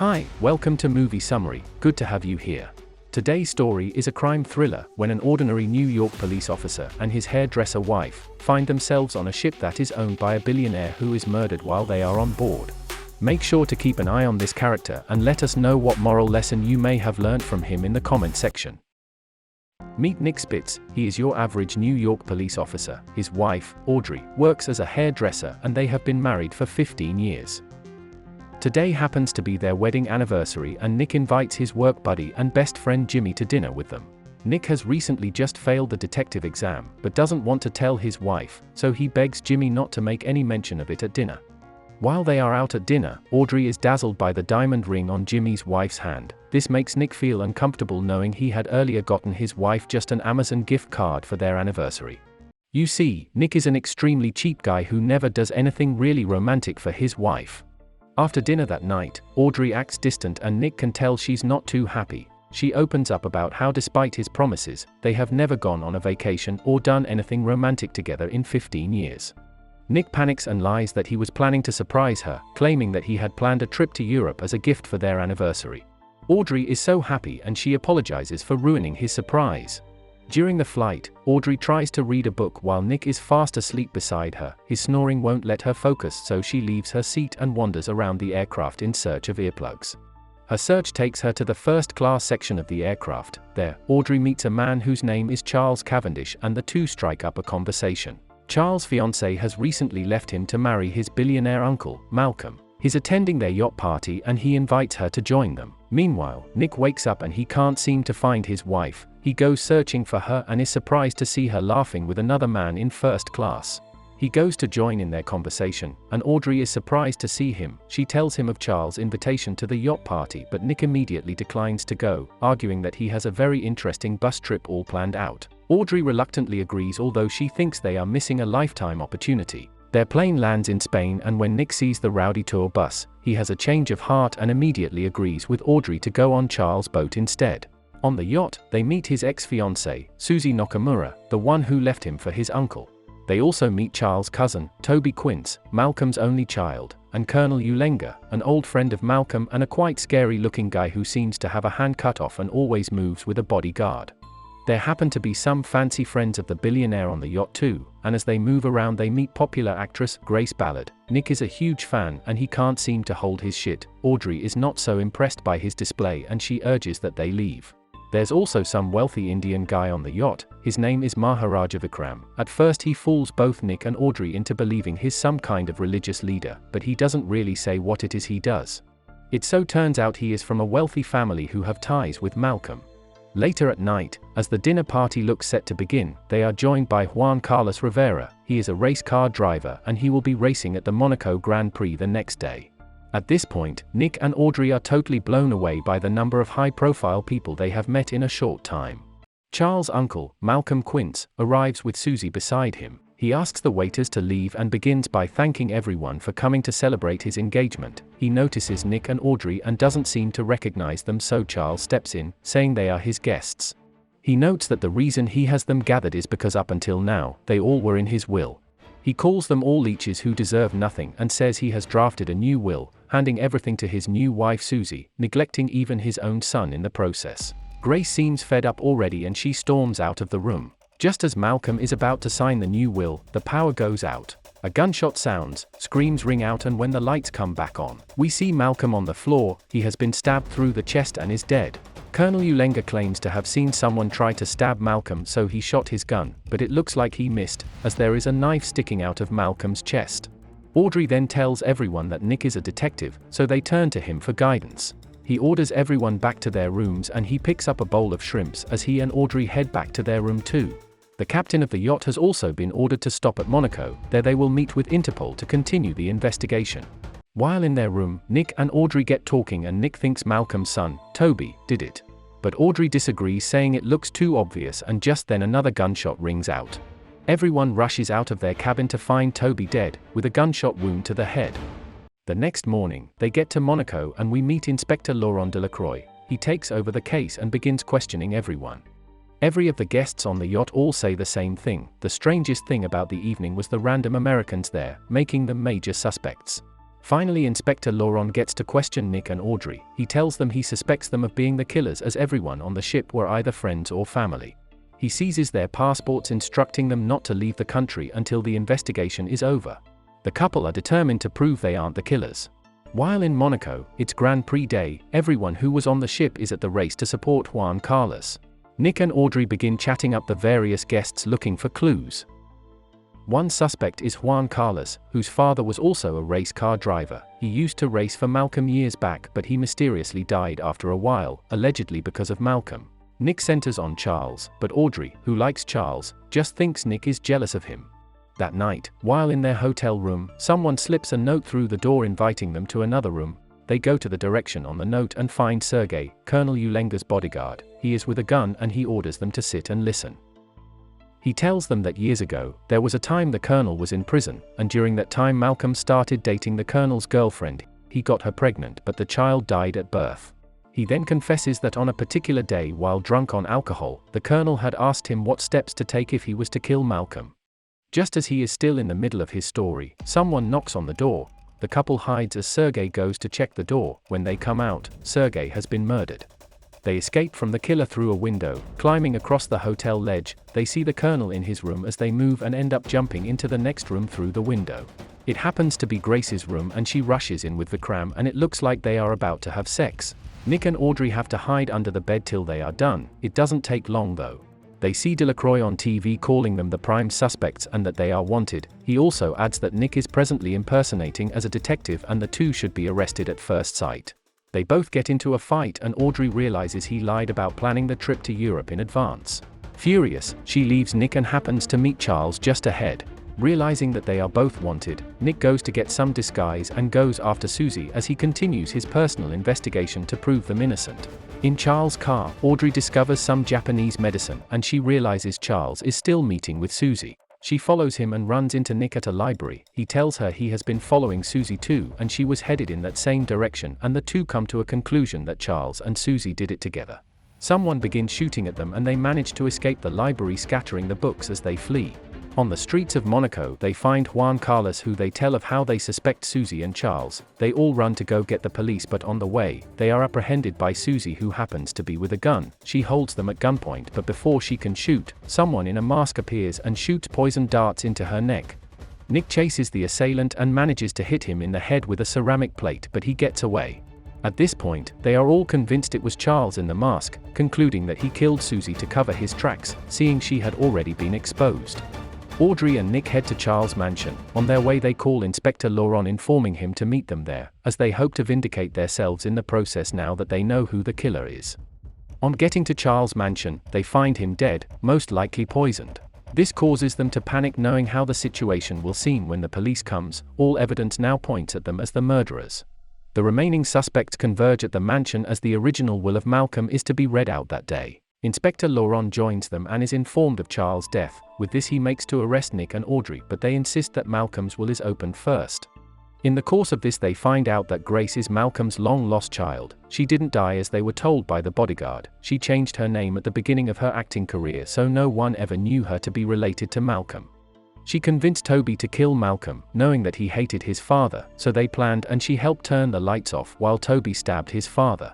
Hi, welcome to Movie Summary, good to have you here. Today's story is a crime thriller when an ordinary New York police officer and his hairdresser wife find themselves on a ship that is owned by a billionaire who is murdered while they are on board. Make sure to keep an eye on this character and let us know what moral lesson you may have learned from him in the comment section. Meet Nick Spitz. He is your average New York police officer. His wife, Audrey, works as a hairdresser and they have been married for 15 years. Today happens to be their wedding anniversary and Nick invites his work buddy and best friend Jimmy to dinner with them. Nick has recently just failed the detective exam but doesn't want to tell his wife, so he begs Jimmy not to make any mention of it at dinner. While they are out at dinner, Audrey is dazzled by the diamond ring on Jimmy's wife's hand. This makes Nick feel uncomfortable knowing he had earlier gotten his wife just an Amazon gift card for their anniversary. You see, Nick is an extremely cheap guy who never does anything really romantic for his wife. After dinner that night, Audrey acts distant and Nick can tell she's not too happy. She opens up about how despite his promises, they have never gone on a vacation or done anything romantic together in 15 years. Nick panics and lies that he was planning to surprise her, claiming that he had planned a trip to Europe as a gift for their anniversary. Audrey is so happy and she apologizes for ruining his surprise. During the flight, Audrey tries to read a book while Nick is fast asleep beside her. His snoring won't let her focus, so she leaves her seat and wanders around the aircraft in search of earplugs. Her search takes her to the first-class section of the aircraft. There, Audrey meets a man whose name is Charles Cavendish and the two strike up a conversation. Charles' fiancée has recently left him to marry his billionaire uncle, Malcolm. He's attending their yacht party and he invites her to join them. Meanwhile, Nick wakes up and he can't seem to find his wife. He goes searching for her and is surprised to see her laughing with another man in first class. He goes to join in their conversation, and Audrey is surprised to see him. She tells him of Charles' invitation to the yacht party, but Nick immediately declines to go, arguing that he has a very interesting bus trip all planned out. Audrey reluctantly agrees, although she thinks they are missing a lifetime opportunity. Their plane lands in Spain and when Nick sees the rowdy tour bus, he has a change of heart and immediately agrees with Audrey to go on Charles' boat instead. On the yacht, they meet his ex-fiancée, Susie Nakamura, the one who left him for his uncle. They also meet Charles' cousin, Toby Quince, Malcolm's only child, and Colonel Ulenga, an old friend of Malcolm and a quite scary-looking guy who seems to have a hand cut off and always moves with a bodyguard. There happen to be some fancy friends of the billionaire on the yacht too, and as they move around they meet popular actress Grace Ballard. Nick is a huge fan and he can't seem to hold his shit. Audrey is not so impressed by his display and she urges that they leave. There's also some wealthy Indian guy on the yacht. His name is Maharaja Vikram. At first he fools both Nick and Audrey into believing he's some kind of religious leader, but he doesn't really say what it is he does. It so turns out he is from a wealthy family who have ties with Malcolm. Later at night, as the dinner party looks set to begin, they are joined by Juan Carlos Rivera. He is a race car driver and he will be racing at the Monaco Grand Prix the next day. At this point, Nick and Audrey are totally blown away by the number of high-profile people they have met in a short time. Charles' uncle, Malcolm Quince, arrives with Susie beside him. He asks the waiters to leave and begins by thanking everyone for coming to celebrate his engagement. He notices Nick and Audrey and doesn't seem to recognize them, so Charles steps in, saying they are his guests. He notes that the reason he has them gathered is because up until now, they all were in his will. He calls them all leeches who deserve nothing and says he has drafted a new will, handing everything to his new wife Susie, neglecting even his own son in the process. Grace seems fed up already and she storms out of the room. Just as Malcolm is about to sign the new will, the power goes out. A gunshot sounds, screams ring out, and when the lights come back on, we see Malcolm on the floor. He has been stabbed through the chest and is dead. Colonel Ulenga claims to have seen someone try to stab Malcolm, so he shot his gun, but it looks like he missed, as there is a knife sticking out of Malcolm's chest. Audrey then tells everyone that Nick is a detective, so they turn to him for guidance. He orders everyone back to their rooms and he picks up a bowl of shrimps as he and Audrey head back to their room too. The captain of the yacht has also been ordered to stop at Monaco. There they will meet with Interpol to continue the investigation. While in their room, Nick and Audrey get talking and Nick thinks Malcolm's son, Toby, did it. But Audrey disagrees, saying it looks too obvious, and just then another gunshot rings out. Everyone rushes out of their cabin to find Toby dead, with a gunshot wound to the head. The next morning, they get to Monaco and we meet Inspector Laurent Delacroix. He takes over the case and begins questioning everyone. Every of the guests on the yacht all say the same thing. The strangest thing about the evening was the random Americans there, making them major suspects. Finally, Inspector Laurent gets to question Nick and Audrey. He tells them he suspects them of being the killers as everyone on the ship were either friends or family. He seizes their passports, instructing them not to leave the country until the investigation is over. The couple are determined to prove they aren't the killers. While in Monaco, it's Grand Prix Day, everyone who was on the ship is at the race to support Juan Carlos. Nick and Audrey begin chatting up the various guests looking for clues. One suspect is Juan Carlos, whose father was also a race car driver. He used to race for Malcolm years back, but he mysteriously died after a while, allegedly because of Malcolm. Nick centers on Charles, but Audrey, who likes Charles, just thinks Nick is jealous of him. That night, while in their hotel room, someone slips a note through the door inviting them to another room. They go to the direction on the note and find Sergei, Colonel Ulenga's bodyguard. He is with a gun and he orders them to sit and listen. He tells them that years ago, there was a time the colonel was in prison, and during that time Malcolm started dating the colonel's girlfriend. He got her pregnant, but the child died at birth. He then confesses that on a particular day while drunk on alcohol, the colonel had asked him what steps to take if he was to kill Malcolm. Just as he is still in the middle of his story, someone knocks on the door. The couple hides as Sergei goes to check the door. When they come out, Sergei has been murdered. They escape from the killer through a window. Climbing across the hotel ledge, they see the colonel in his room as they move and end up jumping into the next room through the window. It happens to be Grace's room and she rushes in with Vikram and it looks like they are about to have sex. Nick and Audrey have to hide under the bed till they are done. It doesn't take long though. They see Delacroix on TV calling them the prime suspects and that they are wanted. He also adds that Nick is presently impersonating as a detective and the two should be arrested at first sight. They both get into a fight and Audrey realizes he lied about planning the trip to Europe in advance. Furious, she leaves Nick and happens to meet Charles just ahead. Realizing that they are both wanted, Nick goes to get some disguise and goes after Susie as he continues his personal investigation to prove them innocent. In Charles' car, Audrey discovers some Japanese medicine and she realizes Charles is still meeting with Susie. She follows him and runs into Nick at a library. He tells her he has been following Susie too and she was headed in that same direction, and the two come to a conclusion that Charles and Susie did it together. Someone begins shooting at them and they manage to escape the library, scattering the books as they flee. On the streets of Monaco, they find Juan Carlos, who they tell of how they suspect Susie and Charles. They all run to go get the police, but on the way, they are apprehended by Susie, who happens to be with a gun. She holds them at gunpoint, but before she can shoot, someone in a mask appears and shoots poison darts into her neck. Nick chases the assailant and manages to hit him in the head with a ceramic plate, but he gets away. At this point, they are all convinced it was Charles in the mask, concluding that he killed Susie to cover his tracks, seeing she had already been exposed. Audrey and Nick head to Charles' mansion. On their way they call Inspector Laurent, informing him to meet them there, as they hope to vindicate themselves in the process now that they know who the killer is. On getting to Charles' mansion, they find him dead, most likely poisoned. This causes them to panic, knowing how the situation will seem when the police comes. All evidence now points at them as the murderers. The remaining suspects converge at the mansion as the original will of Malcolm is to be read out that day. Inspector Laurent joins them and is informed of Charles' death. With this he makes to arrest Nick and Audrey, but they insist that Malcolm's will is opened first. In the course of this they find out that Grace is Malcolm's long-lost child. She didn't die as they were told by the bodyguard. She changed her name at the beginning of her acting career, so no one ever knew her to be related to Malcolm. She convinced Toby to kill Malcolm, knowing that he hated his father, so they planned, and she helped turn the lights off while Toby stabbed his father.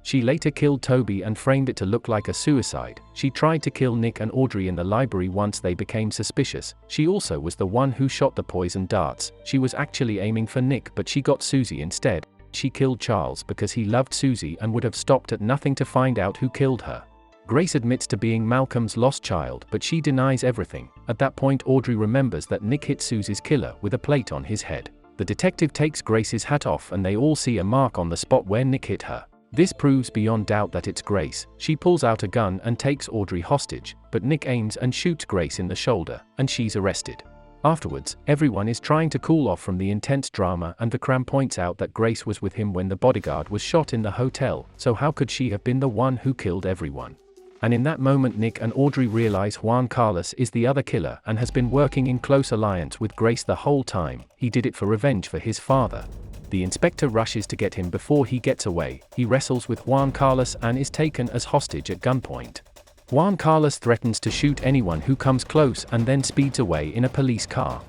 She later killed Toby and framed it to look like a suicide. She tried to kill Nick and Audrey in the library once they became suspicious. She also was the one who shot the poison darts. She was actually aiming for Nick, but she got Susie instead. She killed Charles because he loved Susie and would have stopped at nothing to find out who killed her. Grace admits to being Malcolm's lost child, but she denies everything. At that point Audrey remembers that Nick hit Susie's killer with a plate on his head. The detective takes Grace's hat off and they all see a mark on the spot where Nick hit her. This proves beyond doubt that it's Grace. She pulls out a gun and takes Audrey hostage, but Nick aims and shoots Grace in the shoulder, and she's arrested. Afterwards, everyone is trying to cool off from the intense drama, and Vikram points out that Grace was with him when the bodyguard was shot in the hotel, so how could she have been the one who killed everyone? And in that moment Nick and Audrey realize Juan Carlos is the other killer and has been working in close alliance with Grace the whole time. He did it for revenge for his father. The inspector rushes to get him before he gets away. He wrestles with Juan Carlos and is taken as hostage at gunpoint. Juan Carlos threatens to shoot anyone who comes close and then speeds away in a police car.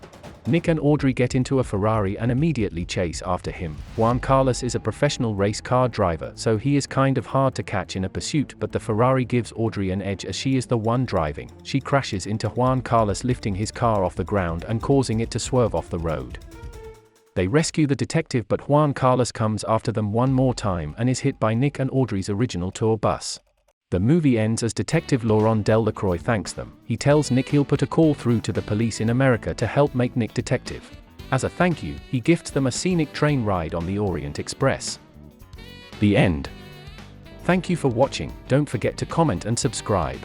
Nick and Audrey get into a Ferrari and immediately chase after him. Juan Carlos is a professional race car driver, so he is kind of hard to catch in a pursuit, but the Ferrari gives Audrey an edge as she is the one driving. She crashes into Juan Carlos, lifting his car off the ground and causing it to swerve off the road. They rescue the detective, but Juan Carlos comes after them one more time and is hit by Nick and Audrey's original tour bus. The movie ends as Detective Laurent Delacroix thanks them. He tells Nick he'll put a call through to the police in America to help make Nick detective. As a thank you, he gifts them a scenic train ride on the Orient Express. The end. Thank you for watching. Don't forget to comment and subscribe.